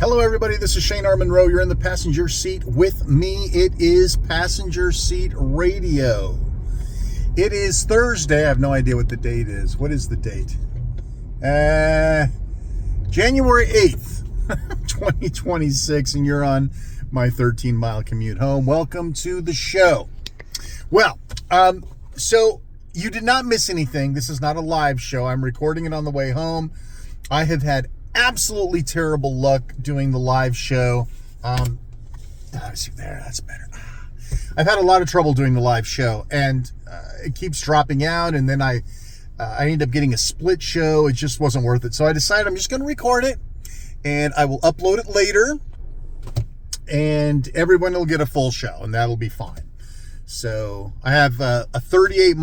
Hello, everybody. This is Shane R. Monroe. You're in the passenger seat with me. It is Passenger Seat Radio. It is Thursday. I have no idea what the date is. What is the date? January 8th, 2026, and you're on my 13-mile commute home. Welcome to the show. Well, so you did not miss anything. This is not a live show. I'm recording it on the way home. I have had absolutely terrible luck doing the live show. See there, that's better. I've had a lot of trouble doing the live show, and it keeps dropping out, and then I end up getting a split show. It just wasn't worth it. So I decided I'm just going to record it, and I will upload it later, and everyone will get a full show, and that'll be fine. So I have a 38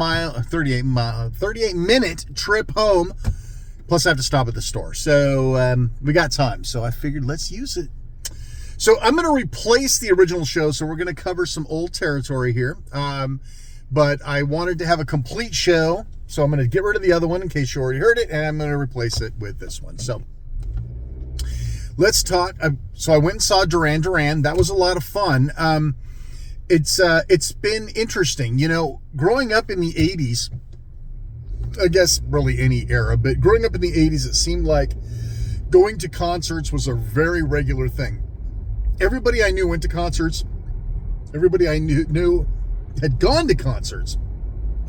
minute trip home. Plus, I have to stop at the store. So we got time. So I figured let's use it. So I'm going to replace the original show. So we're going to cover some old territory here. But I wanted to have a complete show. So I'm going to get rid of the other one in case you already heard it. And I'm going to replace it with this one. So let's talk. So I went and saw Duran Duran. That was a lot of fun. It's been interesting. You know, growing up in the 80s, I guess really any era, but growing up in the 80s, it seemed like going to concerts was a very regular thing. Everybody I knew went to concerts. Everybody I knew had gone to concerts.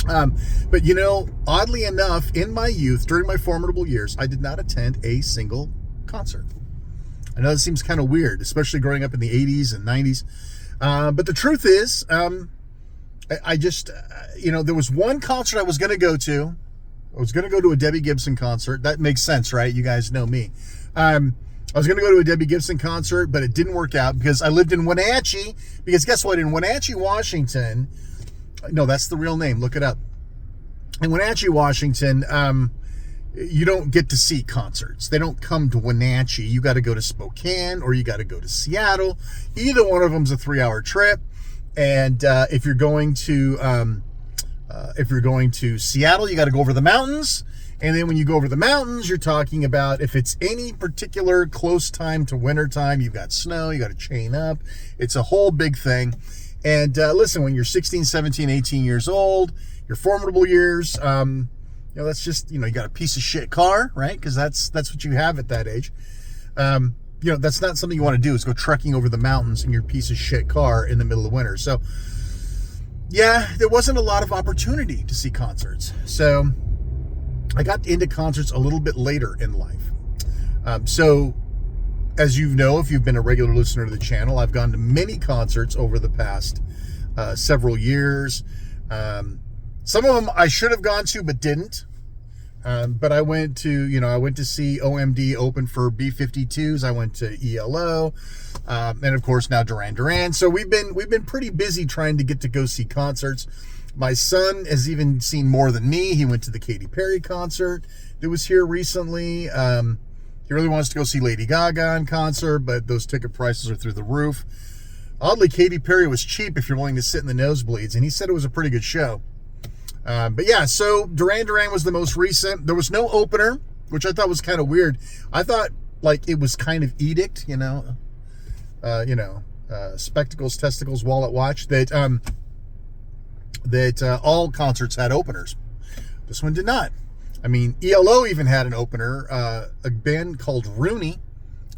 But, you know, oddly enough, in my youth, during my formidable years, I did not attend a single concert. I know it seems kind of weird, especially growing up in the 80s and 90s. But the truth is, I just, there was one concert I was going to go to. I was going to go to a Debbie Gibson concert. That makes sense, right? You guys know me. I was going to go to a Debbie Gibson concert, but it didn't work out because I lived in Wenatchee. Because guess what? In Wenatchee, Washington, no, that's the real name. Look it up. In Wenatchee, Washington, you don't get to see concerts. They don't come to Wenatchee. You got to go to Spokane or you got to go to Seattle. Either one of them's a 3-hour trip. And if you're going to Seattle, you got to go over the mountains. And then when you go over the mountains, you're talking about if it's any particular close time to winter time, you've got snow, you got to chain up. It's a whole big thing. And listen, when you're 16, 17, 18 years old, your formidable years, that's just, you got a piece of shit car, right? Because that's what you have at that age. That's not something you want to do, is go trekking over the mountains in your piece of shit car in the middle of winter. So, yeah, there wasn't a lot of opportunity to see concerts. So, I got into concerts a little bit later in life. So, as you know, if you've been a regular listener to the channel, I've gone to many concerts over the past several years. Some of them I should have gone to, but didn't. But I went to see OMD open for B-52s. I went to ELO, and of course now Duran Duran. So we've been pretty busy trying to get to go see concerts. My son has even seen more than me. He went to the Katy Perry concert that was here recently. He really wants to go see Lady Gaga in concert, but those ticket prices are through the roof. Oddly, Katy Perry was cheap if you're willing to sit in the nosebleeds, and he said it was a pretty good show. But yeah, so Duran Duran was the most recent. There was no opener, which I thought was kind of weird. I thought like it was kind of edict, spectacles, testicles, wallet, watch, that all concerts had openers. This one did not. I mean, ELO even had an opener, a band called Rooney,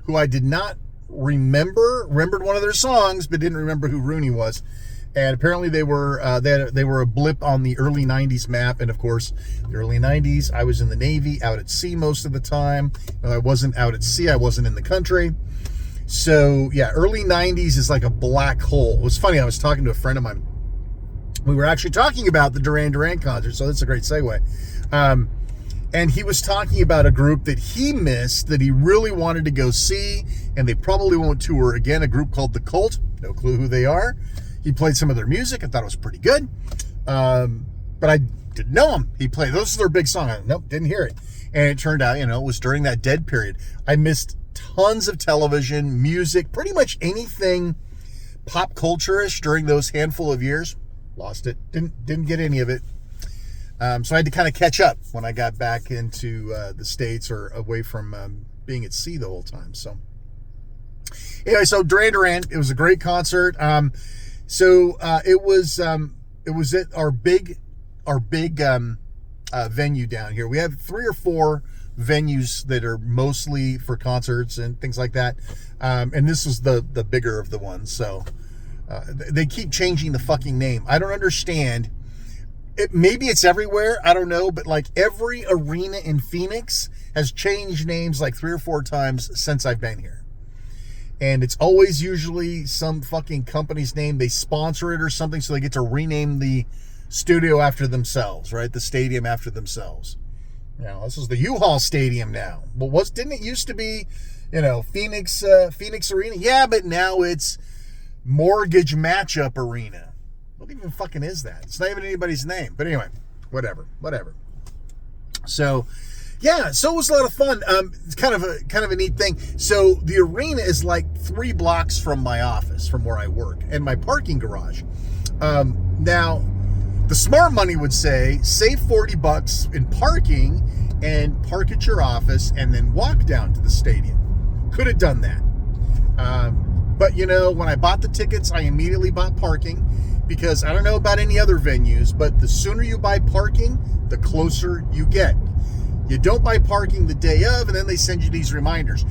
who I did not remembered one of their songs, but didn't remember who Rooney was. And apparently they were a blip on the early 90s map. And of course, the early 90s, I was in the Navy, out at sea most of the time. If I wasn't out at sea, I wasn't in the country. So yeah, early 90s is like a black hole. It was funny, I was talking to a friend of mine. We were actually talking about the Duran Duran concert, so that's a great segue. And he was talking about a group that he missed that he really wanted to go see, and they probably won't tour again, a group called The Cult. No clue who they are. He played some of their music. I thought it was pretty good. But I didn't know him. He played, those are their big song. Nope, didn't hear it. And it turned out, it was during that dead period. I missed tons of television, music, pretty much anything pop culture-ish during those handful of years. Lost it. Didn't get any of it. So I had to kind of catch up when I got back into the States or away from being at sea the whole time. So Anyway, so Duran Duran, it was a great concert. It was at our big venue down here. We have 3 or 4 venues that are mostly for concerts and things like that. And this was the bigger of the ones. So they keep changing the fucking name. I don't understand. Maybe it's everywhere. I don't know. But like every arena in Phoenix has changed names like 3 or 4 times since I've been here. And it's always usually some fucking company's name. They sponsor it or something, so they get to rename the studio after themselves, right? The stadium after themselves. You know, this is the U-Haul Stadium now. Well, didn't it used to be, Phoenix Arena? Yeah, but now it's Mortgage Matchup Arena. What even fucking is that? It's not even anybody's name. But anyway, whatever. So, yeah, so it was a lot of fun. It's kind of a neat thing. So the arena is like 3 blocks from my office, from where I work, and my parking garage. Now, the smart money would say, save $40 in parking and park at your office and then walk down to the stadium. Could have done that. But, when I bought the tickets, I immediately bought parking because I don't know about any other venues, but the sooner you buy parking, the closer you get. You don't buy parking the day of, and then they send you these reminders.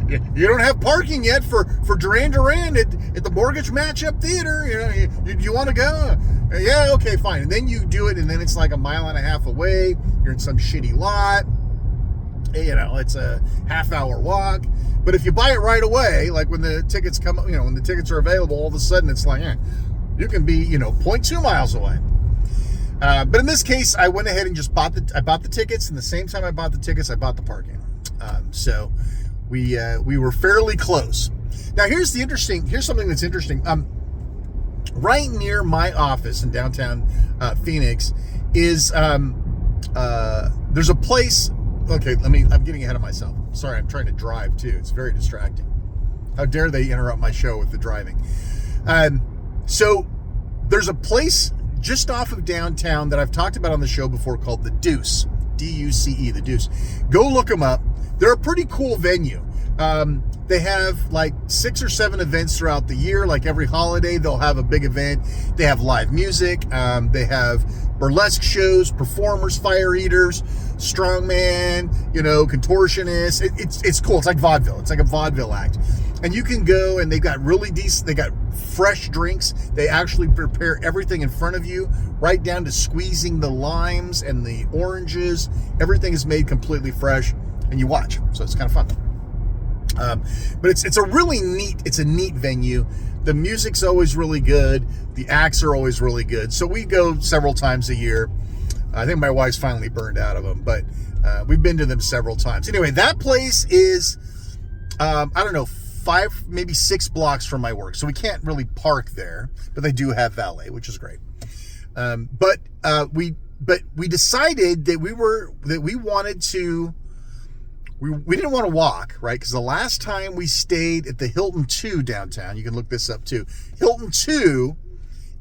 You don't have parking yet for Duran Duran at the Mortgage Matchup Theater. You want to go? Yeah, okay, fine. And then you do it, and then it's like a mile and a half away. You're in some shitty lot. It's a half-hour walk. But if you buy it right away, like when the tickets come, when the tickets are available, all of a sudden it's like, you can be, 0.2 miles away. But in this case, I went ahead and just bought the tickets, and the same time I bought the tickets, I bought the parking. So we were fairly close. Now here's something that's interesting. Right near my office in downtown Phoenix is there's a place. Okay, I'm getting ahead of myself. Sorry, I'm trying to drive too. It's very distracting. How dare they interrupt my show with the driving? So there's a place just off of downtown that I've talked about on the show before called the Deuce, D-U-C-E, the Deuce. Go look them up. They're a pretty cool venue. They have like 6 or 7 events throughout the year. Like every holiday, they'll have a big event. They have live music. They have burlesque shows, performers, fire eaters, strongman, contortionists. It's cool. It's like vaudeville. It's like a vaudeville act. And you can go, and they got fresh drinks. They actually prepare everything in front of you, right down to squeezing the limes and the oranges. Everything is made completely fresh, and you watch. So it's kind of fun. But it's a neat venue. The music's always really good. The acts are always really good. So we go several times a year. I think my wife's finally burned out of them, but we've been to them several times. Anyway, that place is, 5, maybe 6 blocks from my work. So we can't really park there, but they do have valet, which is great. But we decided that we didn't want to walk, right? Because the last time we stayed at the Hilton 2 downtown, you can look this up too. Hilton 2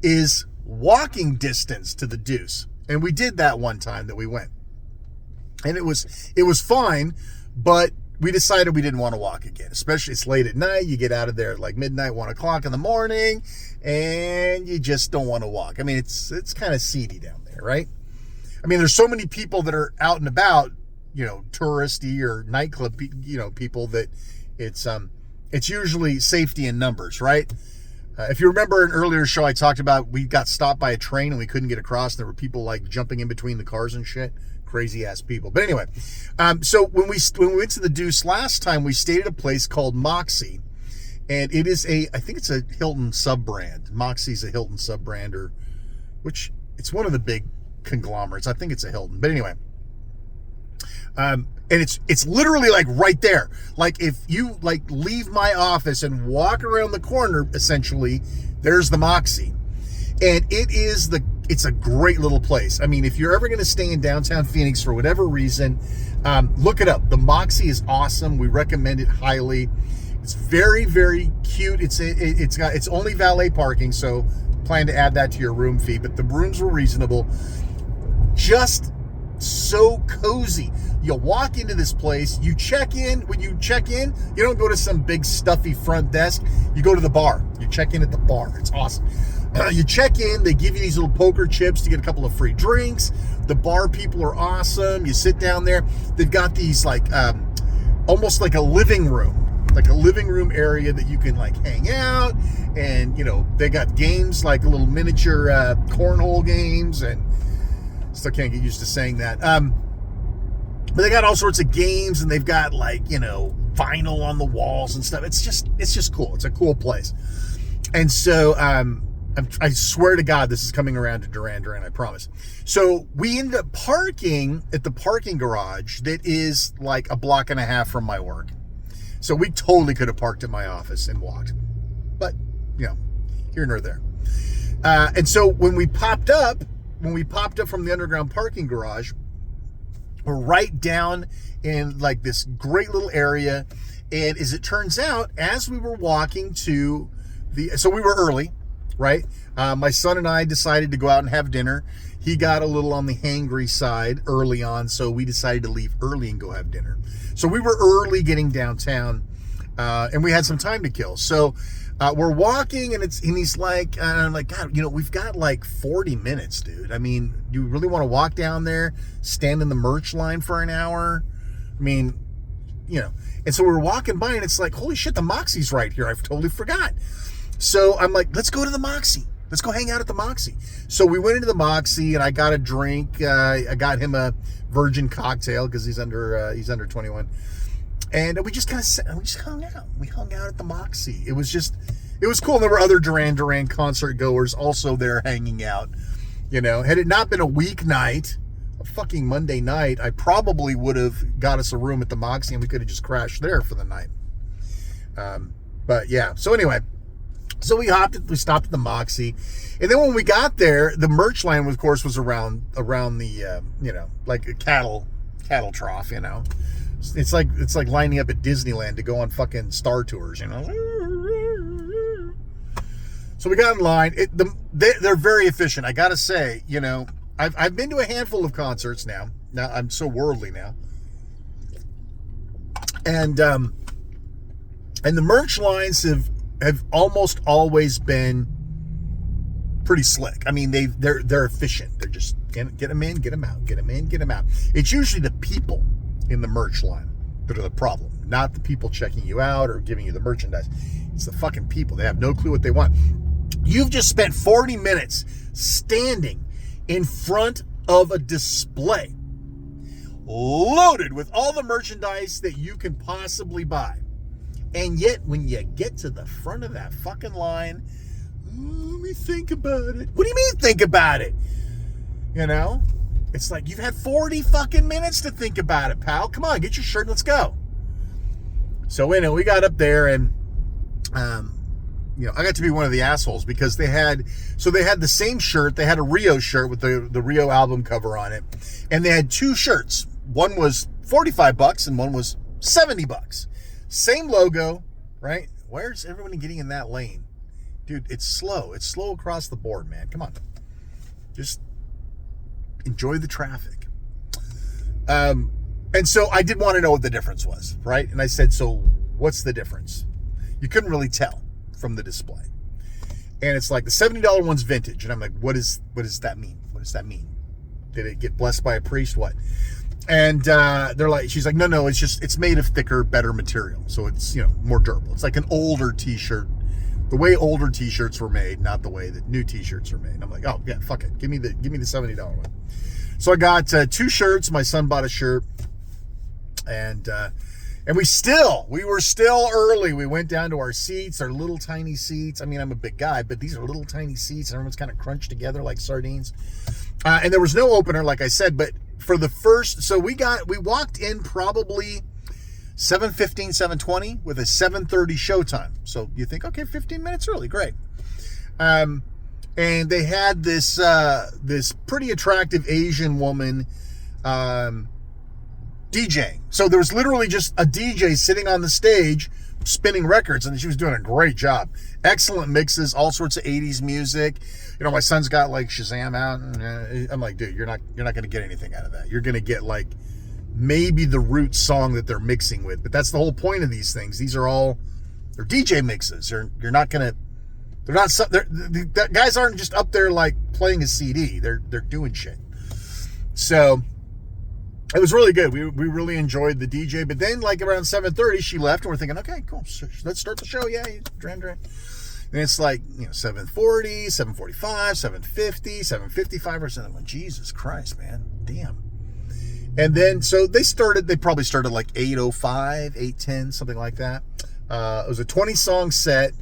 is walking distance to the Deuce. And we did that one time that we went. And it was fine, but we decided we didn't want to walk again. Especially it's late at night. You get out of there at like midnight, 1 o'clock in the morning, and you just don't want to walk. I mean, it's kind of seedy down there, right? I mean, there's so many people that are out and about, touristy or nightclub, people that it's usually safety in numbers, right? If you remember an earlier show I talked about, we got stopped by a train and we couldn't get across. And there were people like jumping in between the cars and shit. Crazy ass people. But anyway, so when we went to the Deuce last time, we stayed at a place called Moxie, and it is I think it's a Hilton sub-brand. Moxie's a Hilton sub-brand, which it's one of the big conglomerates. I think it's a Hilton. But anyway, and it's literally like right there. Like if you like leave my office and walk around the corner, essentially, there's the Moxie. And it's a great little place. I mean, if you're ever going to stay in downtown Phoenix for whatever reason, look it up. The Moxie is awesome. We recommend it highly. It's very, very cute. It's only valet parking, so plan to add that to your room fee. But the rooms were reasonable. Just so cozy. You walk into this place, you check in. When you check in, you don't go to some big stuffy front desk. You go to the bar. You check in at the bar. It's awesome. You check in, they give you these little poker chips to get a couple of free drinks. The bar people are awesome. You sit down there. They've got these like almost like a living room area that you can like hang out. And, you know, they got games like little miniature cornhole games, and still can't get used to saying that. But they got all sorts of games, and they've got like, you know, vinyl on the walls and stuff. It's just cool. It's a cool place. And so I swear to God, this is coming around to Duran Duran, I promise. So we ended up parking at the parking garage that is like a block and a half from my work. So we totally could have parked at my office and walked. But, you know, here nor there. And so when we popped up from the underground parking garage, we're right down in like this great little area. And as it turns out, as we were walking to so we were early, right? My son and I decided to go out and have dinner. He got a little on the hangry side early on, so we decided to leave early and go have dinner. So we were early getting downtown, and we had some time to kill. So we're walking, and he's like, and I'm like, God, you know, we've got like 40 minutes, dude. I mean, do you really want to walk down there, stand in the merch line for an hour? I mean, you know. And so we were walking by, and it's like, holy shit, the Moxie's right here. I've totally forgot. So I'm like, let's go to the Moxie. Let's go hang out at the Moxie. So we went into the Moxie, and I got a drink. I got him a virgin cocktail because he's under 21. And we just hung out. We hung out at the Moxie. It was cool. There were other Duran Duran concert goers also there hanging out. You know, had it not been a weeknight, a fucking Monday night, I probably would have got us a room at the Moxie, and we could have just crashed there for the night. But yeah. So anyway. So we stopped at the Moxie, and then when we got there, the merch line, of course, was around the you know, like a cattle trough, you know. It's like lining up at Disneyland to go on fucking Star Tours, you know. So we got in line. They're very efficient, I gotta say. You know, I've been to a handful of concerts now. Now I'm so worldly now, and the merch lines have almost always been pretty slick. I mean, they're efficient. They're just get them in, get them out, get them in, get them out. It's usually the people in the merch line that are the problem, not the people checking you out or giving you the merchandise. It's the fucking people. They have no clue what they want. You've just spent 40 minutes standing in front of a display loaded with all the merchandise that you can possibly buy. And yet, when you get to the front of that fucking line, let me think about it. What do you mean think about it? You know? It's like, you've had 40 fucking minutes to think about it, pal. Come on, get your shirt, let's go. So, you know, we got up there, and, you know, I got to be one of the assholes because they had the same shirt. They had a Rio shirt with the Rio album cover on it. And they had two shirts. One was $45 and one was $70. Same logo, right? Where's everyone getting in that lane? Dude, it's slow. It's slow across the board, man. Come on. Just enjoy the traffic. And so I did want to know what the difference was, right? And I said, so what's the difference? You couldn't really tell from the display. And it's like the $70 one's vintage. And I'm like, what does that mean? What does that mean? Did it get blessed by a priest? What? And they're like, she's like, no, it's made of thicker, better material. So it's, you know, more durable. It's like an older t-shirt, the way older t-shirts were made, not the way that new t-shirts are made. And I'm like, oh yeah, fuck it. Give me the $70 one. So I got two shirts. My son bought a shirt, and we were still early. We went down to our seats, our little tiny seats. I mean, I'm a big guy, but these are little tiny seats, and everyone's kind of crunched together like sardines. And there was no opener, like I said, but for the first, so we walked in probably 7:15, 7:20 with a 7:30 showtime. So you think, okay, 15 minutes early, great. And they had this pretty attractive Asian woman DJing. So there was literally just a DJ sitting on the stage spinning records, and she was doing a great job. Excellent mixes, all sorts of 80s music. You know, my son's got like Shazam out, and I'm like, dude, you're not going to get anything out of that. You're going to get like maybe the root song that they're mixing with, but that's the whole point of these things. These are all, they're DJ mixes. You're not going to, the guys aren't just up there like playing a CD. They're doing shit. So it was really good. We really enjoyed the DJ. But then like around 7:30, she left, and we're thinking, okay, cool. So let's start the show. Yeah, Duran Duran. And it's like, 7:40, 7:45, 7:50, 7:55 or something. Like, Jesus Christ, man. Damn. And then, so they probably started like 8:05, 8:10, something like that. It was a 20-song set,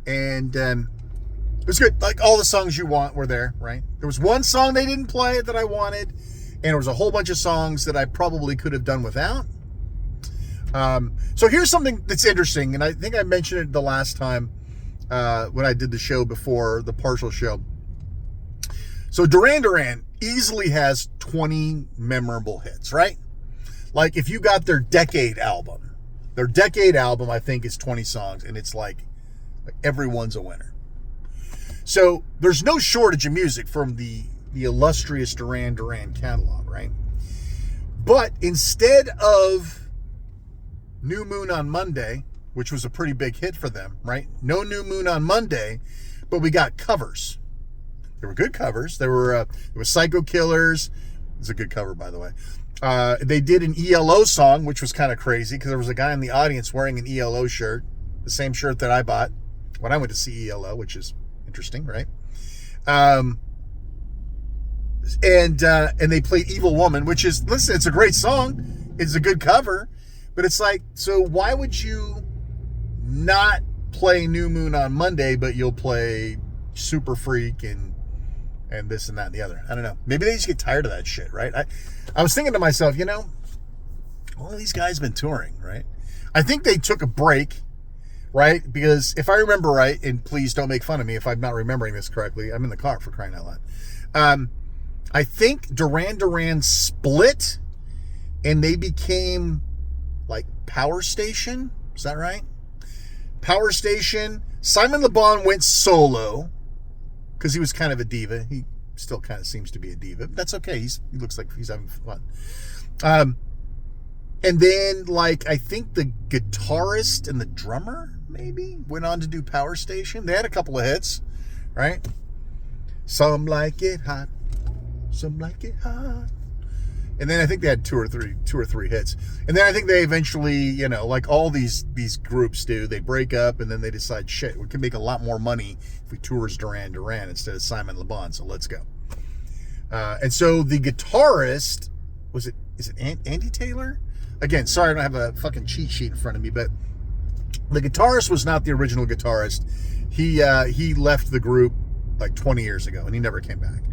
and it was good. Like, all the songs you want were there, right? There was one song they didn't play that I wanted, and there was a whole bunch of songs that I probably could have done without. So here's something that's interesting, and I think I mentioned it the last time when I did the show before, the partial show. So Duran Duran easily has 20 memorable hits, right? Like, if you got their decade album, I think, is 20 songs, and it's like everyone's a winner. So there's no shortage of music from the illustrious Duran Duran catalog, right? But instead of New Moon on Monday, which was a pretty big hit for them, right? No New Moon on Monday, but we got covers. There were good covers. There was Psycho Killers. It's a good cover, by the way. They did an ELO song, which was kind of crazy because there was a guy in the audience wearing an ELO shirt, the same shirt that I bought when I went to see ELO, which is interesting, right? And they played Evil Woman, which is, listen, it's a great song. It's a good cover, but it's like, so why would you not play New Moon on Monday, but you'll play Super Freak and this and that and the other? I don't know. Maybe they just get tired of that shit, right? I was thinking to myself, all of these guys have been touring, right? I think they took a break, right? Because if I remember right, and please don't make fun of me if I'm not remembering this correctly, I'm in the car, for crying out loud. I think Duran Duran split, and they became like Power Station. Is that right? Power Station. Simon Le Bon went solo because he was kind of a diva. He still kind of seems to be a diva. But that's okay. He looks like he's having fun. And then, like, I think the guitarist and the drummer maybe went on to do Power Station. They had a couple of hits, right? Some like it hot, some like it hot. And then I think they had two or three hits. And then I think they eventually, like all these groups do, they break up and then they decide, shit, we can make a lot more money if we tour as Duran Duran instead of Simon Le Bon, so let's go. And so the guitarist, is it Andy Taylor? Again, sorry I don't have a fucking cheat sheet in front of me, but the guitarist was not the original guitarist. He left the group like 20 years ago and he never came back.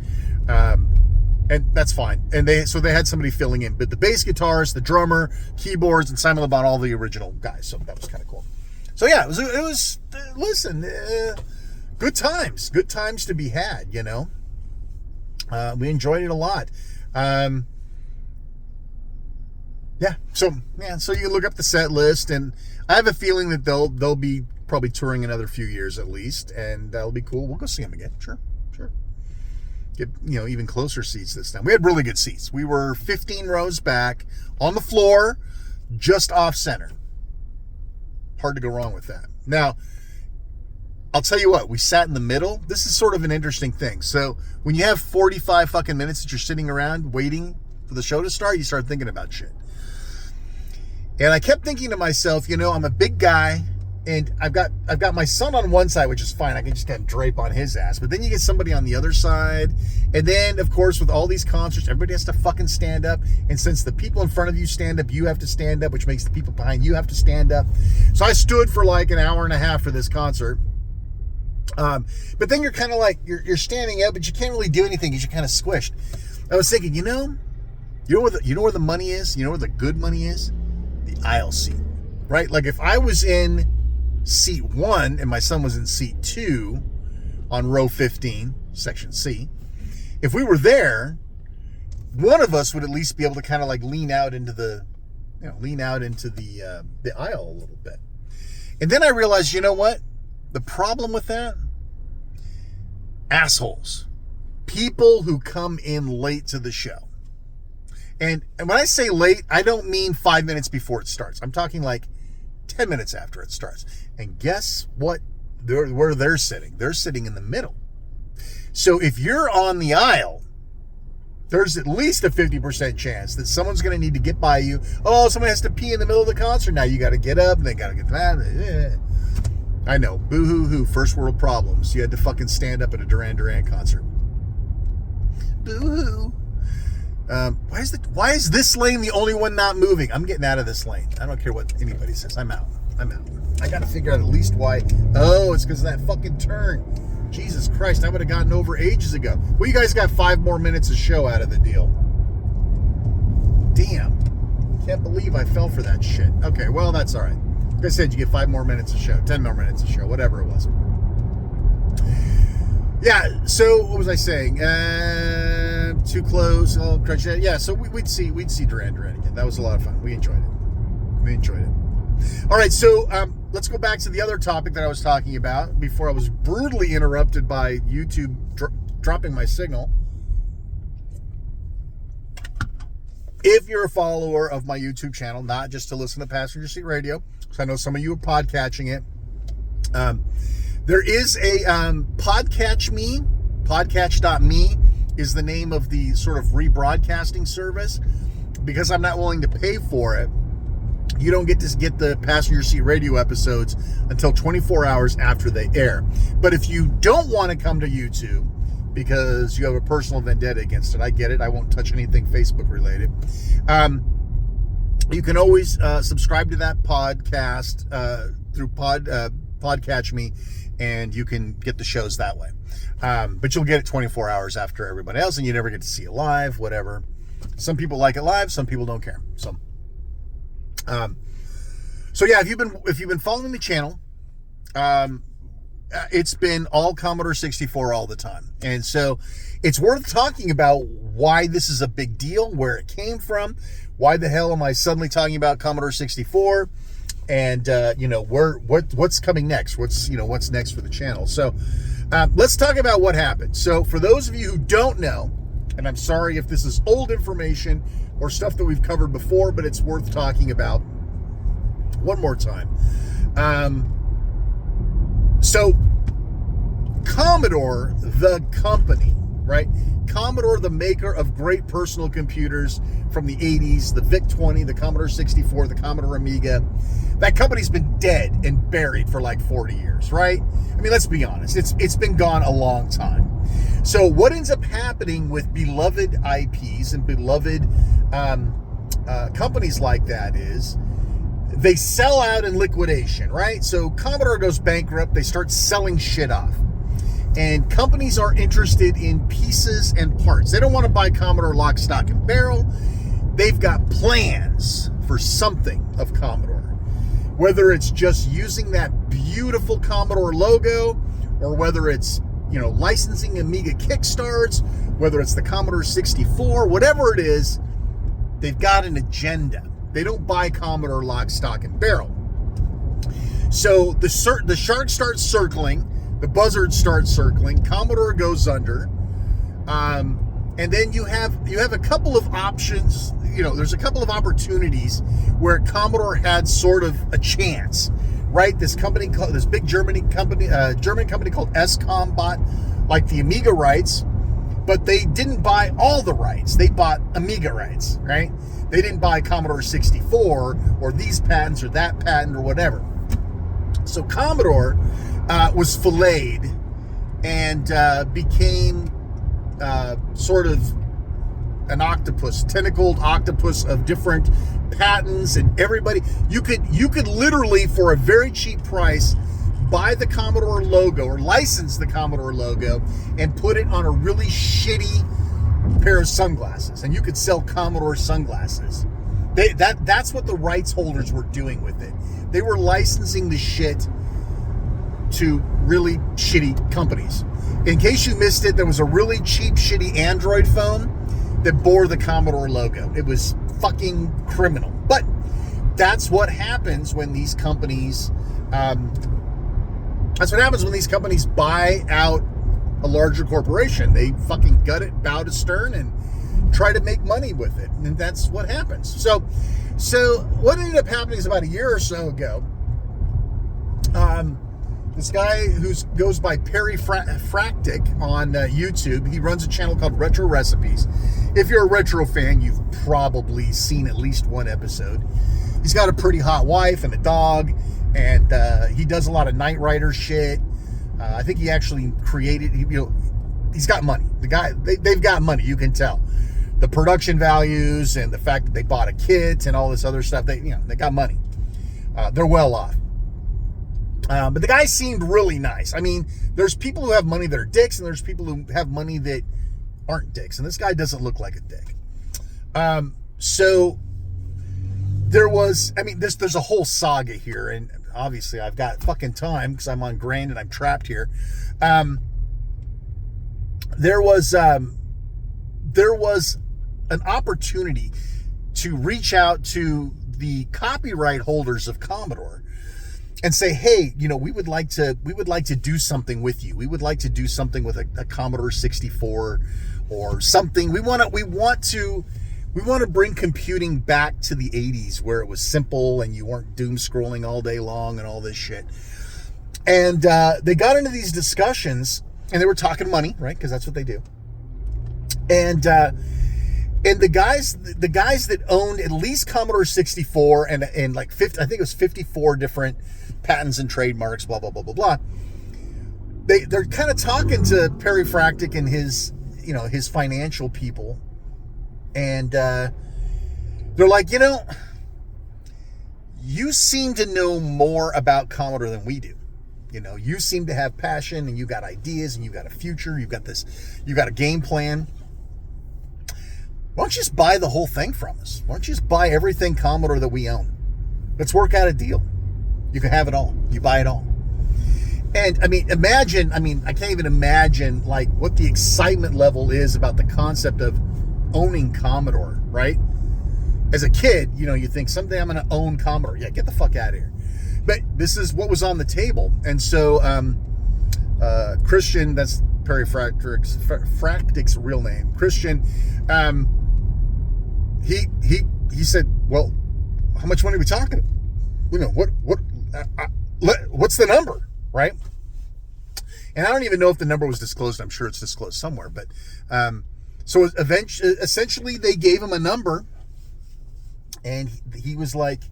And that's fine. And they had somebody filling in. But the bass guitarist, the drummer, keyboards, and Simon Le Bon, all the original guys. So that was kind of cool. So yeah, it was listen, good times. Good times to be had, We enjoyed it a lot. So you can look up the set list, and I have a feeling that they'll be probably touring another few years at least, and that'll be cool. We'll go see them again. Sure. Get, even closer seats this time. We had really good seats. We were 15 rows back on the floor, just off center. Hard to go wrong with that. Now, I'll tell you what, we sat in the middle. This is sort of an interesting thing. So when you have 45 fucking minutes that you're sitting around waiting for the show to start, you start thinking about shit. And I kept thinking to myself, I'm a big guy, and I've got my son on one side, which is fine. I can just kind of drape on his ass. But then you get somebody on the other side. And then, of course, with all these concerts, everybody has to fucking stand up. And since the people in front of you stand up, you have to stand up, which makes the people behind you have to stand up. So I stood for like an hour and a half for this concert. But then you're kind of like, you're standing up, but you can't really do anything because you're kind of squished. I was thinking, you know where the money is? You know where the good money is? The aisle seat, right? Like if I was in seat 1 and my son was in seat 2 on row 15, section C, if we were there, one of us would at least be able to kind of like lean out into the aisle a little bit. And then I realized, you know what? The problem with that? Assholes. People who come in late to the show. And when I say late, I don't mean 5 minutes before it starts. I'm talking like 10 minutes after it starts. And guess what? Where they're sitting. They're sitting in the middle. So if you're on the aisle, there's at least a 50% chance that someone's going to need to get by you. Oh, someone has to pee in the middle of the concert. Now you got to get up and they got to get that. I know. Boo-hoo-hoo. First world problems. You had to fucking stand up at a Duran Duran concert. Boo-hoo. Why is this lane the only one not moving? I'm getting out of this lane. I don't care what anybody says. I'm out. I got to figure out at least why. Oh, it's because of that fucking turn. Jesus Christ, I would have gotten over ages ago. Well, you guys got 5 more minutes of show out of the deal. Damn. Can't believe I fell for that shit. Okay, well, that's all right. Like I said, you get 5 more minutes of show, 10 more minutes of show, whatever it was. Yeah, so what was I saying? Too close. Oh, yeah, so we'd see Duran Duran again. That was a lot of fun. We enjoyed it. All right, so let's go back to the other topic that I was talking about before I was brutally interrupted by YouTube dropping my signal. If you're a follower of my YouTube channel, not just to listen to Passenger Seat Radio, because I know some of you are podcatching it, there is a Podcatch.me. Podcatch.me is the name of the sort of rebroadcasting service. Because I'm not willing to pay for it, you don't get to get the Passenger Seat Radio episodes until 24 hours after they air. But if you don't want to come to YouTube because you have a personal vendetta against it, I get it. I won't touch anything Facebook related. You can always subscribe to that podcast through Podcatch Me, and you can get the shows that way. But you'll get it 24 hours after everybody else, and you never get to see it live, whatever. Some people like it live, some people don't care. So yeah, if you've been following the channel, it's been all Commodore 64 all the time. And so it's worth talking about why this is a big deal, where it came from, why the hell am I suddenly talking about Commodore 64, and what's coming next, what's next for the channel. So let's talk about what happened. So for those of you who don't know, and I'm sorry if this is old information or stuff that we've covered before, but it's worth talking about one more time. So Commodore, the company, right? Commodore, the maker of great personal computers from the 80s, the VIC-20, the Commodore 64, the Commodore Amiga. That company's been dead and buried for like 40 years, right? I mean, let's be honest. It's been gone a long time. So what ends up happening with beloved IPs and beloved companies like that is they sell out in liquidation, right? So Commodore goes bankrupt. They start selling shit off. And companies are interested in pieces and parts. They don't want to buy Commodore lock, stock, and barrel. They've got plans for something of Commodore. Whether it's just using that beautiful Commodore logo, or whether it's, licensing Amiga Kickstarts, whether it's the Commodore 64, whatever it is, they've got an agenda. They don't buy Commodore lock, stock, and barrel. So the shark starts circling, the buzzards start circling, Commodore goes under, and then you have a couple of options. There's a couple of opportunities where Commodore had sort of a chance, right? This big German company called SCOM bought like the Amiga rights, but they didn't buy all the rights. They bought Amiga rights, right? They didn't buy Commodore 64 or these patents or that patent or whatever. So Commodore was filleted and became sort of an octopus, tentacled octopus of different patents, and everybody, you could literally, for a very cheap price, buy the Commodore logo or license the Commodore logo and put it on a really shitty pair of sunglasses, and you could sell Commodore sunglasses. That's what the rights holders were doing with it. They were licensing the shit to really shitty companies. In case you missed it, there was a really cheap, shitty Android phone that bore the Commodore logo. It was fucking criminal. But that's what happens when these companies That's what happens when these companies buy out a larger corporation. They fucking gut it, bow to stern, and try to make money with it. And that's what happens. So what ended up happening is about a year or so ago, this guy who goes by Perry Fractic on YouTube, he runs a channel called Retro Recipes. If you're a retro fan, you've probably seen at least one episode. He's got a pretty hot wife and a dog, and he does a lot of Knight Rider shit. I think he actually created, he's got money. The guy, they've got money, you can tell. The production values and the fact that they bought a kit and all this other stuff, they got money. They're well off. But the guy seemed really nice. I mean, there's people who have money that are dicks, and there's people who have money that aren't dicks. And this guy doesn't look like a dick. So there was, there's a whole saga here, and obviously I've got fucking time because I'm on Grand and I'm trapped here. There was an opportunity to reach out to the copyright holders of Commodore and say, hey, we would like to do something with you. We would like to do something with a Commodore 64 or something. We want to bring computing back to the 80s where it was simple and you weren't doom scrolling all day long and all this shit. And they got into these discussions and they were talking money, right? Because that's what they do. And the guys that owned at least Commodore 64 and like 50, I think it was 54 different patents and trademarks, blah blah blah blah blah. They're kind of talking to Perry Fractic and his financial people, and they're like, you seem to know more about Commodore than we do. You seem to have passion, and you got ideas, and you got a future. You got a game plan. Why don't you just buy the whole thing from us? Why don't you just buy everything Commodore that we own? Let's work out a deal. You can have it all. You buy it all. And imagine, I can't even imagine like what the excitement level is about the concept of owning Commodore, right? As a kid, you think someday I'm going to own Commodore. Yeah, get the fuck out of here. But this is what was on the table. And so Christian, that's Perry Fractic's real name, Christian, he said, well, how much money are we talking? What's the number, right? And I don't even know if the number was disclosed. I'm sure it's disclosed somewhere. But so essentially, they gave him a number, and he was like,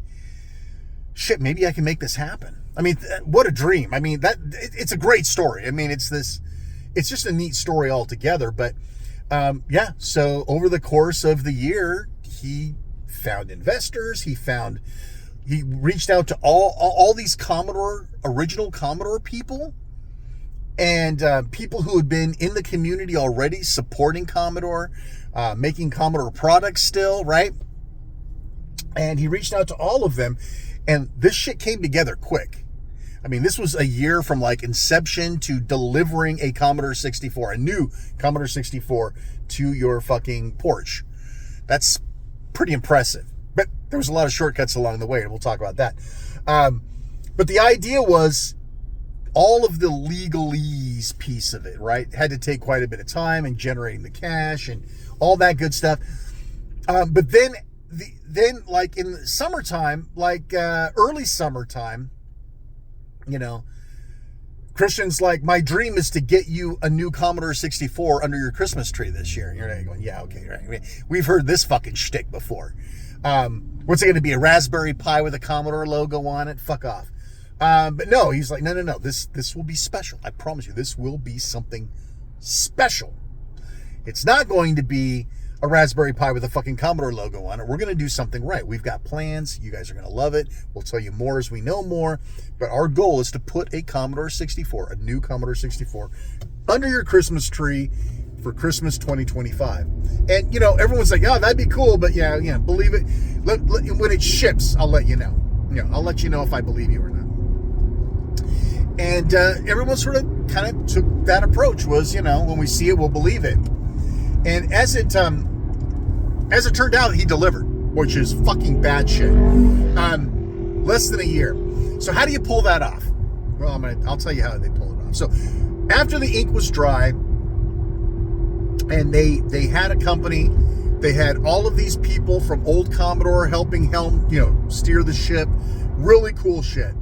"Shit, maybe I can make this happen." What a dream! It's a great story. It's just a neat story altogether. But yeah, so over the course of the year, he found investors. He reached out to all these original Commodore people, and people who had been in the community already supporting Commodore, making Commodore products still, right? And he reached out to all of them, and this shit came together quick. This was a year from like inception to delivering a Commodore 64, a new Commodore 64 to your fucking porch. That's pretty impressive. But there was a lot of shortcuts along the way, and we'll talk about that. But the idea was all of the legalese piece of it, right? Had to take quite a bit of time and generating the cash and all that good stuff. But then like in the summertime, like early summertime, Christian's like, my dream is to get you a new Commodore 64 under your Christmas tree this year. And you're going, yeah, okay, right. We've heard this fucking shtick before. What's it going to be? A Raspberry Pi with a Commodore logo on it? Fuck off. But no, he's like, no. This will be special. I promise you, this will be something special. It's not going to be a Raspberry Pi with a fucking Commodore logo on it. We're going to do something right. We've got plans. You guys are going to love it. We'll tell you more as we know more. But our goal is to put a Commodore 64, a new Commodore 64, under your Christmas tree for Christmas 2025. And, everyone's like, oh, that'd be cool. But yeah, believe it. When it ships, I'll let you know. I'll let you know if I believe you or not. And everyone sort of kind of took that approach was, when we see it, we'll believe it. And as it turned out, he delivered, which is fucking bad shit. Less than a year. So how do you pull that off? Well, I'll tell you how they pull it off. So after the ink was dry, and they had a company, they had all of these people from old Commodore helping steer the ship. Really cool shit.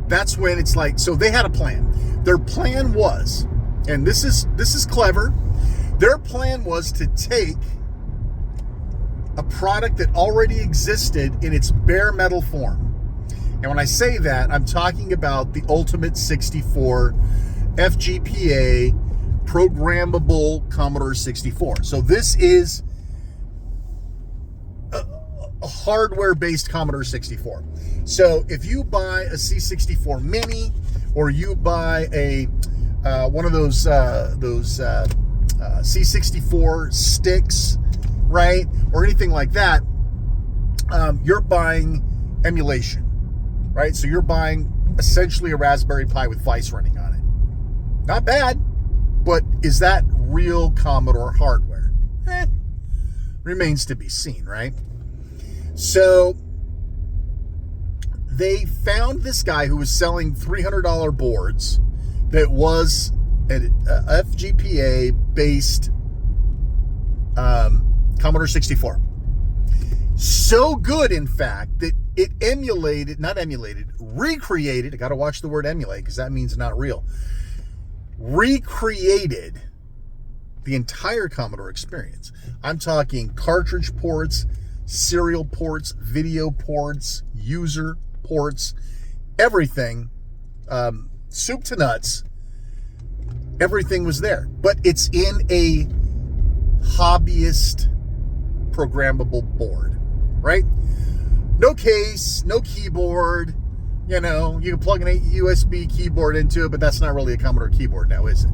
That's when it's like, so they had a plan. Their plan was, and this is clever, their plan was to take a product that already existed in its bare metal form. And when I say that, I'm talking about the Ultimate 64 FGPA programmable Commodore 64. So this is a hardware-based Commodore 64. So if you buy a C64 Mini, or you buy a one of those C64 sticks, right, or anything like that, you're buying emulation, right? So you're buying essentially a Raspberry Pi with Vice running on it. Not bad, but is that real Commodore hardware? Remains to be seen, right? So they found this guy who was selling $300 boards that was an FGPA-based Commodore 64. So good, in fact, that it recreated, I got to watch the word emulate because that means not real, recreated the entire Commodore experience. I'm talking cartridge ports, serial ports, video ports, user ports, everything, soup to nuts, everything was there. But it's in a hobbyist programmable board, right? No case, no keyboard. You can plug an USB keyboard into it, but that's not really a Commodore keyboard now, is it?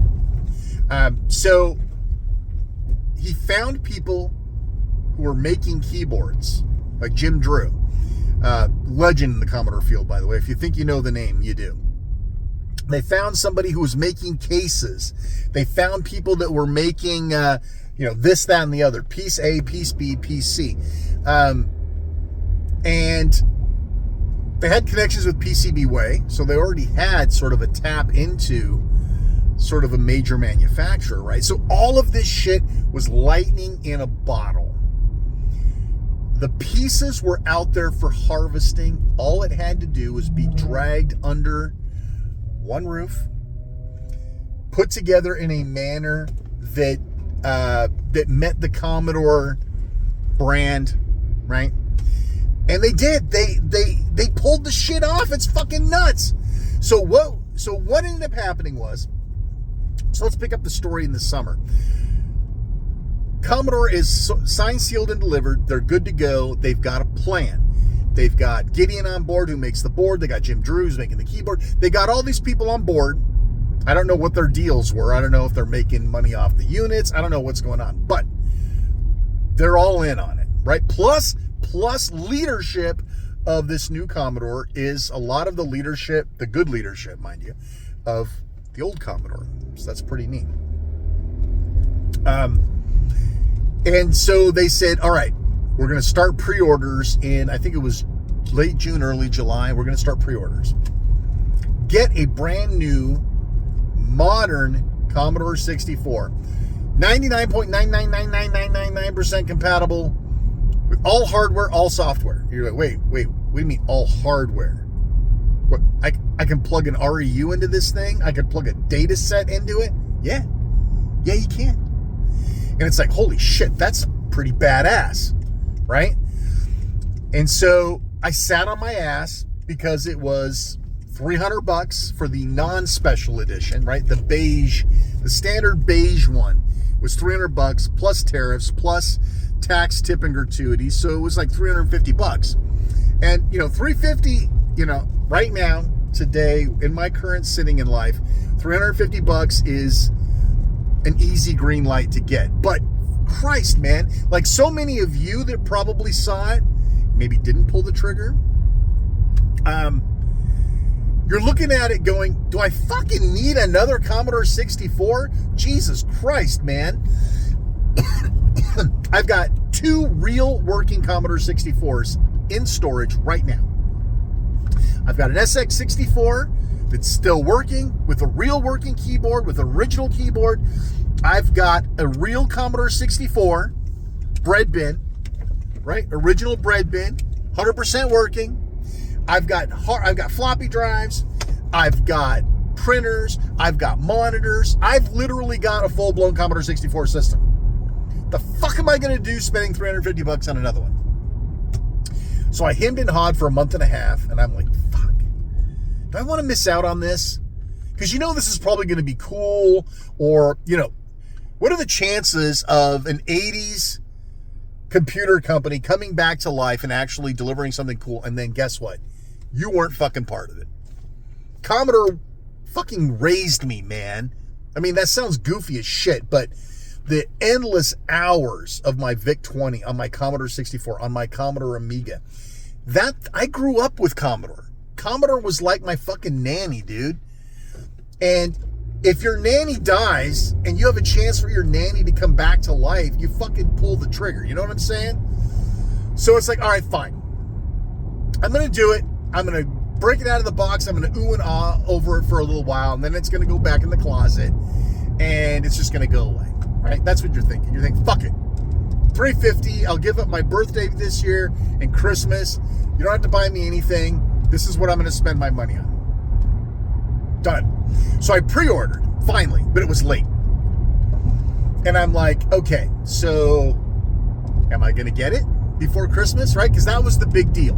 So he found people who were making keyboards, like Jim Drew, legend in the Commodore field, by the way. If you think you know the name, you do. They found somebody who was making cases. They found people that were making, this, that, and the other. Piece A, piece B, piece C. And they had connections with PCBWay, so they already had sort of a tap into sort of a major manufacturer, right? So all of this shit was lightning in a bottle. The pieces were out there for harvesting. All it had to do was be dragged under one roof, put together in a manner that that met the Commodore brand, right? And they did. They pulled the shit off. It's fucking nuts. So what ended up happening was, so let's pick up the story in the summer. Commodore is signed, sealed, and delivered. They're good to go. They've got a plan. They've got Gideon on board, who makes the board. They got Jim Drew, who's making the keyboard. They got all these people on board. I don't know what their deals were. I don't know if they're making money off the units. I don't know what's going on. But they're all in on it, right? Plus leadership of this new Commodore is a lot of the leadership, the good leadership, mind you, of the old Commodore. So that's pretty neat. And so they said, all right, we're going to start pre-orders in, I think it was late June, early July. We're going to start pre-orders. Get a brand new, modern Commodore 64. 99.9999999% compatible with all hardware, all software. You're like, wait, what do you mean all hardware? What, I can plug an REU into this thing? I can plug a data set into it? Yeah, you can. And it's like, holy shit, that's pretty badass, right? And so I sat on my ass because it was $300 for the non-special edition, right? The beige, the standard beige one was $300 plus tariffs, plus tax, tip, and gratuity. So it was like $350. And, $350, right now, today, in my current sitting in life, $350 is an easy green light to get. But Christ, man, like so many of you that probably saw it, maybe didn't pull the trigger, you're looking at it going, do I fucking need another Commodore 64? Jesus Christ, man. I've got two real working Commodore 64s in storage right now. I've got an SX64 that's still working with a real working keyboard, with original keyboard. I've got a real Commodore 64 bread bin, right? Original bread bin, 100% working. I've got floppy drives. I've got printers. I've got monitors. I've literally got a full-blown Commodore 64 system. The fuck am I going to do spending $350 on another one? So I hemmed and hawed for a month and a half, and I'm like, fuck. Do I want to miss out on this? Because this is probably going to be cool, or, what are the chances of an 80s computer company coming back to life and actually delivering something cool, and then guess what? You weren't fucking part of it. Commodore fucking raised me, man. I mean, that sounds goofy as shit, but the endless hours of my VIC-20 on my Commodore 64, on my Commodore Amiga, that I grew up with Commodore. Commodore was like my fucking nanny, dude. And if your nanny dies and you have a chance for your nanny to come back to life, you fucking pull the trigger. You know what I'm saying? So it's like, all right, fine. I'm going to do it. I'm going to break it out of the box. I'm going to ooh and ah over it for a little while, and then it's going to go back in the closet, and it's just going to go away, right? That's what you're thinking. You're thinking, fuck it. $350. I'll give up my birthday this year and Christmas. You don't have to buy me anything. This is what I'm going to spend my money on. Done. So I pre-ordered, finally, but it was late. And I'm like, okay, so am I going to get it before Christmas, right? Because that was the big deal.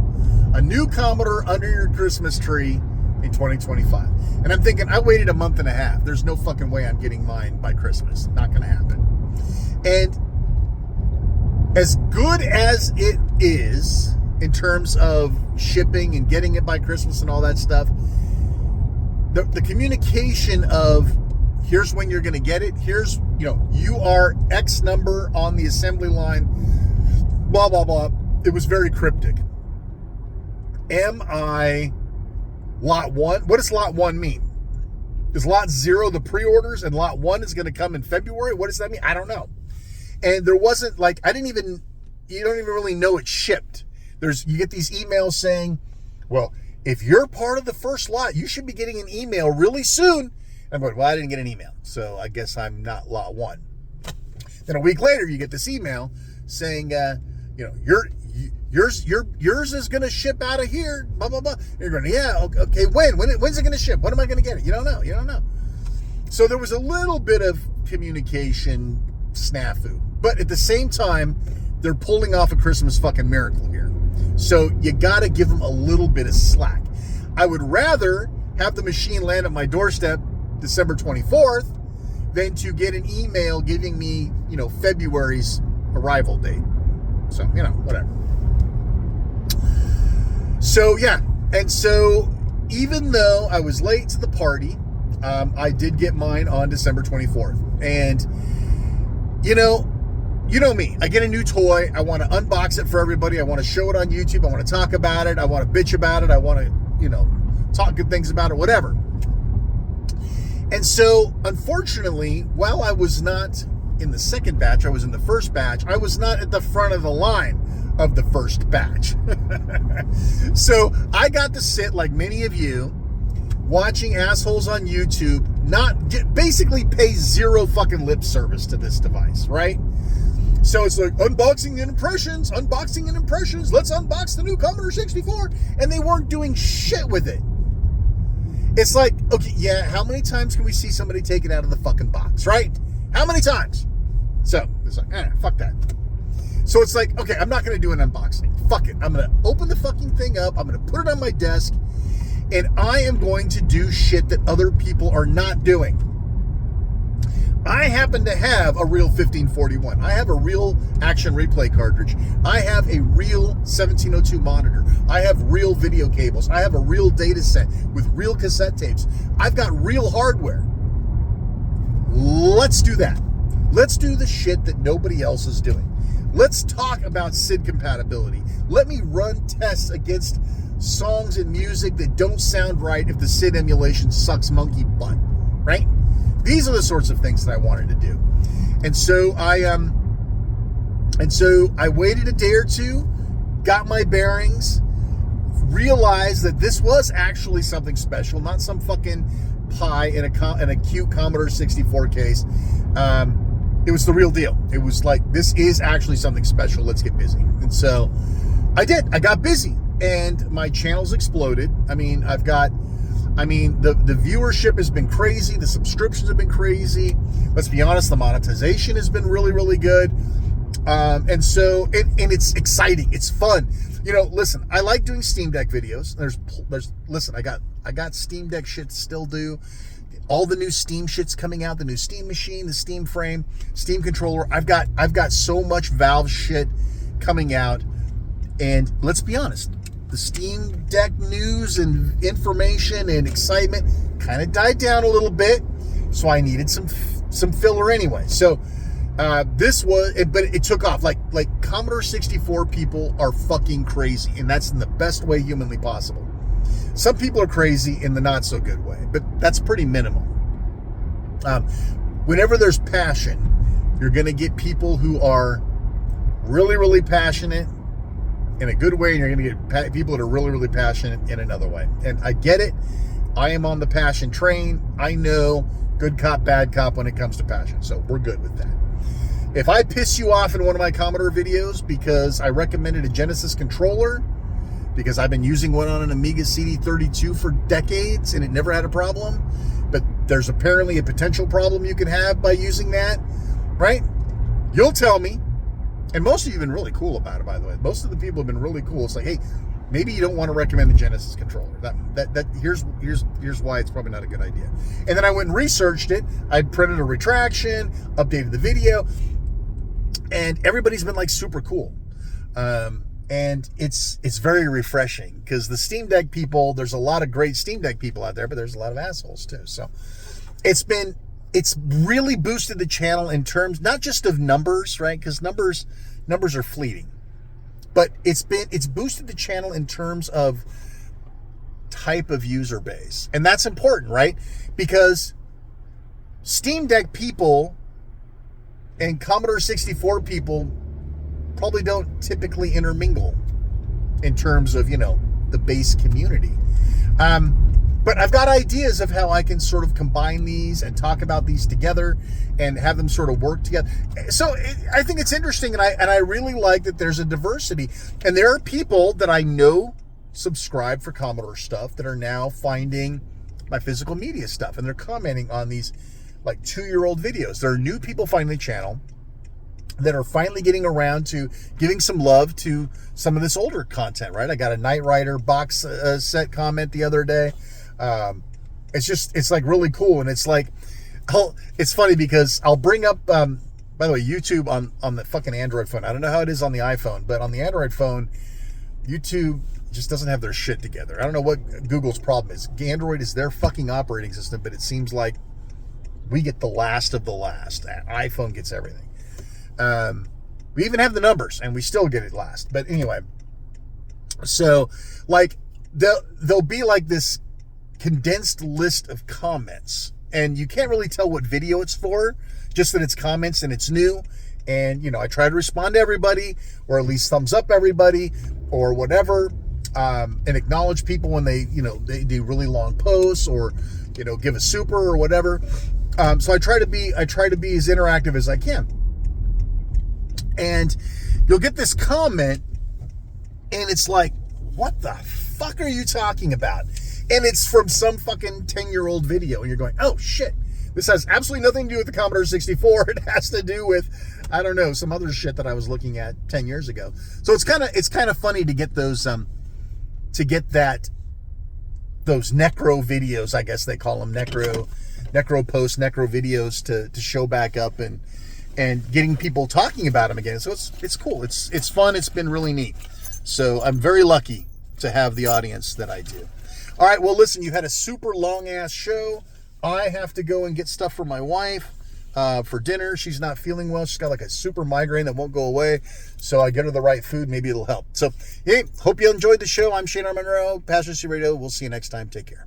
A new Commodore under your Christmas tree in 2025. And I'm thinking, I waited a month and a half. There's no fucking way I'm getting mine by Christmas. Not going to happen. And as good as it is in terms of shipping and getting it by Christmas and all that stuff, the communication of here's when you're going to get it, here's, you are X number on the assembly line, blah, blah, blah. It was very cryptic. Am I lot 1? What does lot 1 mean? Is lot 0 the pre-orders and lot 1 is going to come in February? What does that mean? I don't know. And there wasn't you don't even really know it shipped. You get these emails saying, well, if you're part of the first lot, you should be getting an email really soon. I'm going, well, I didn't get an email, so I guess I'm not lot 1. Then a week later, you get this email saying, yours is going to ship out of here, blah, blah, blah. And you're going, yeah, okay, when's it going to ship? When am I going to get it? You don't know. So there was a little bit of communication snafu. But at the same time, they're pulling off a Christmas fucking miracle here. So you got to give them a little bit of slack. I would rather have the machine land at my doorstep December 24th than to get an email giving me, February's arrival date. So, whatever. So, yeah. And so, even though I was late to the party, I did get mine on December 24th. And, you know me. I get a new toy. I want to unbox it for everybody. I want to show it on YouTube. I want to talk about it. I want to bitch about it. I want to, talk good things about it, whatever. And so, unfortunately, while I was not in the second batch, I was in the first batch. I was not at the front of the line of the first batch. So I got to sit, like many of you, watching assholes on YouTube basically pay zero fucking lip service to this device, right? So it's like unboxing and impressions. Let's unbox the new Commodore 64. And they weren't doing shit with it. It's like, okay, yeah, how many times can we see somebody take it out of the fucking box, right? How many times? So it's like, fuck that. So it's like, okay, I'm not going to do an unboxing. Fuck it. I'm going to open the fucking thing up. I'm going to put it on my desk. And I am going to do shit that other people are not doing. I happen to have a real 1541. I have a real action replay cartridge. I have a real 1702 monitor. I have real video cables. I have a real data set with real cassette tapes. I've got real hardware. Let's do that. Let's do the shit that nobody else is doing. Let's talk about SID compatibility. Let me run tests against songs and music that don't sound right if the SID emulation sucks monkey butt, right? These are the sorts of things that I wanted to do. And so I waited a day or two, got my bearings, realized that this was actually something special, not some fucking pie in a cute Commodore 64 case. It was the real deal. It was like, this is actually something special. Let's get busy. And so I did. I got busy, and my channel's exploded. I mean, the viewership has been crazy. The subscriptions have been crazy. Let's be honest, the monetization has been really, really good. And so, and it's exciting. It's fun. You know, listen, I like doing Steam Deck videos. Listen, I got Steam Deck shit to still do. All the new Steam shit's coming out, the new Steam machine, the Steam frame, Steam controller. I've got so much Valve shit coming out. And let's be honest, the Steam Deck news and information and excitement kind of died down a little bit. So I needed some filler anyway. So this was, but it took off. Like Commodore 64 people are fucking crazy, and that's in the best way humanly possible. Some people are crazy in the not so good way, but that's pretty minimal. Whenever there's passion, you're going to get people who are really, really passionate in a good way, and you're going to get people that are really, really passionate in another way. And I get it. I am on the passion train. I know good cop, bad cop when it comes to passion. So we're good with that. If I piss you off in one of my Commodore videos because I recommended a Genesis controller, because I've been using one on an Amiga CD32 for decades and it never had a problem, but there's apparently a potential problem you can have by using that, right? You'll tell me. And most of you have been really cool about it, by the way. Most of the people have been really cool. It's like, hey, maybe you don't want to recommend the Genesis controller. Here's why it's probably not a good idea. And then I went and researched it. I printed a retraction, updated the video, and everybody's been like super cool. And it's very refreshing, because the Steam Deck people, there's a lot of great Steam Deck people out there, but there's a lot of assholes too. So it's really boosted the channel in terms, not just of numbers, right? Because numbers are fleeting, but it's boosted the channel in terms of type of user base. And that's important, right? Because Steam Deck people and Commodore 64 people probably don't typically intermingle in terms of, the base community. But I've got ideas of how I can sort of combine these and talk about these together and have them sort of work together. So I think it's interesting, and I really like that there's a diversity. And there are people that I know subscribe for Commodore stuff that are now finding my physical media stuff, and they're commenting on these like 2-year-old videos. There are new people finding the channel that are finally getting around to giving some love to some of this older content, right? I got a Knight Rider box set comment the other day. It's like really cool. And it's like, it's funny because I'll bring up, by the way, YouTube on the fucking Android phone. I don't know how it is on the iPhone, but on the Android phone, YouTube just doesn't have their shit together. I don't know what Google's problem is. Android is their fucking operating system, but it seems like we get the last of the last. iPhone gets everything. We even have the numbers, and we still get it last. But anyway, so like there'll be like this condensed list of comments, and you can't really tell what video it's for, just that it's comments and it's new. And I try to respond to everybody, or at least thumbs up everybody, or whatever, and acknowledge people when they do really long posts, or give a super or whatever. So I try to be as interactive as I can. And you'll get this comment, and it's like, what the fuck are you talking about? And it's from some fucking 10-year-old video, and you're going, oh shit, this has absolutely nothing to do with the Commodore 64. It has to do with, I don't know, some other shit that I was looking at 10 years ago. So it's kind of funny to get those those necro videos, I guess they call them, necro posts, necro videos to show back up and getting people talking about them again. So it's cool. It's fun. It's been really neat. So I'm very lucky to have the audience that I do. All right. Well, listen, you had a super long ass show. I have to go and get stuff for my wife for dinner. She's not feeling well. She's got like a super migraine that won't go away. So I get her the right food. Maybe it'll help. So, hey, hope you enjoyed the show. I'm Monroe, Pastor C Radio. We'll see you next time. Take care.